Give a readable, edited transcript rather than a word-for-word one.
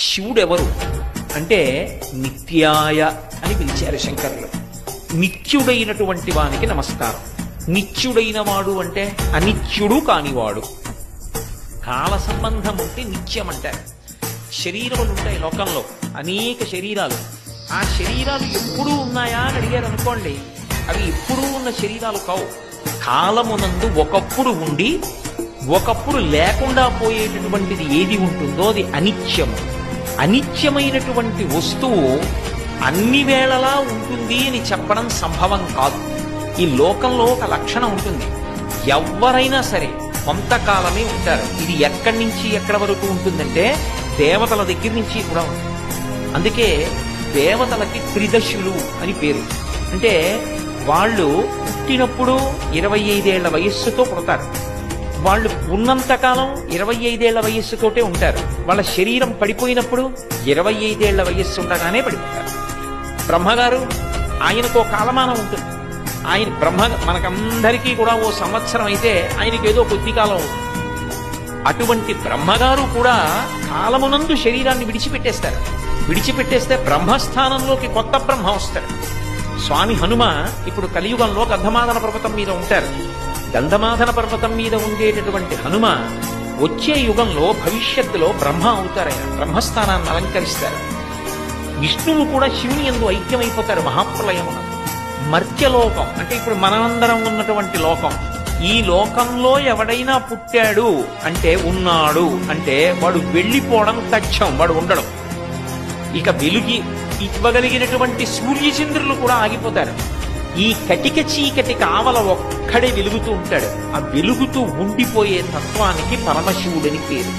శివుడెవరు అంటే నిత్యాయ అని పిలిచారు శంకరులు. నిత్యుడైనటువంటి వానికి నమస్కారం. నిత్యుడైన వాడు అంటే అనిత్యుడు కానివాడు. కాల సంబంధం ఉంటే నిత్యం అంటారు. శరీరములు ఉంటాయి లోకంలో, అనేక శరీరాలు. ఆ శరీరాలు ఎప్పుడూ ఉన్నాయా అని అడిగారు అనుకోండి, అవి ఎప్పుడూ ఉన్న శరీరాలు కావు. కాలమునందు ఒకప్పుడు ఉండి ఒకప్పుడు లేకుండా పోయేటటువంటిది ఏది ఉంటుందో అది అనిత్యము. అనిత్యమైనటువంటి వస్తువు అన్ని వేళలా ఉంటుంది అని చెప్పడం సంభవం కాదు. ఈ లోకంలో ఒక లక్షణం ఉంటుంది, ఎవరైనా సరే కొంతకాలమే ఉంటారు. ఇది ఎక్కడి నుంచి ఎక్కడి వరకు ఉంటుందంటే దేవతల దగ్గర నుంచి కూడా ఉంటుంది. అందుకే దేవతలకి త్రిదశులు అని పేరు. అంటే వాళ్ళు పుట్టినప్పుడు 25 ఏళ్ల వయస్సుతో పుడతారు. వాళ్ళు ఉన్నంతకాలం 25 ఏళ్ల వయస్సుతోటే ఉంటారు. వాళ్ళ శరీరం పడిపోయినప్పుడు 25 ఏళ్ల వయస్సు ఉండగానే పడిపోతారు. బ్రహ్మగారు ఆయనకో కాలమానం ఉంటుంది. ఆయన బ్రహ్మ మనకందరికీ కూడా ఓ సంవత్సరం అయితే ఆయనకి ఏదో కొద్ది కాలం ఉంటుంది. అటువంటి బ్రహ్మగారు కూడా కాలమునందు శరీరాన్ని విడిచిపెట్టేస్తే బ్రహ్మస్థానంలోకి కొత్త బ్రహ్మ వస్తాడు. స్వామి హనుమ ఇప్పుడు కలియుగంలో గంధమాదన పర్వతం మీద ఉంటారు. గంధమాదన పర్వతం మీద ఉండేటటువంటి హనుమ వచ్చే యుగంలో భవిష్యత్తులో బ్రహ్మ అవుతారు. ఆయన బ్రహ్మస్థానాన్ని అలంకరిస్తారు. విష్ణువు కూడా శివుని యందు ఐక్యమైపోతారు మహాప్రలయమున. మర్త్యలోకం అంటే ఇప్పుడు మనమందరం ఉన్నటువంటి లోకం. ఈ లోకంలో ఎవడైనా పుట్టాడు అంటే ఉన్నాడు అంటే వాడు వెళ్ళిపోవడం తథ్యం, వాడు ఉండడం. ఇక వెలుగి ఇవ్వగలిగినటువంటి సూర్యచంద్రులు కూడా ఆగిపోతారు. ఈ కటిక చీకటి కావల ఒక్కడే వెలుగుతూ ఉంటాడు. ఆ వెలుగుతూ ఉండిపోయే తత్వానికి పరమశివుడని పేరు.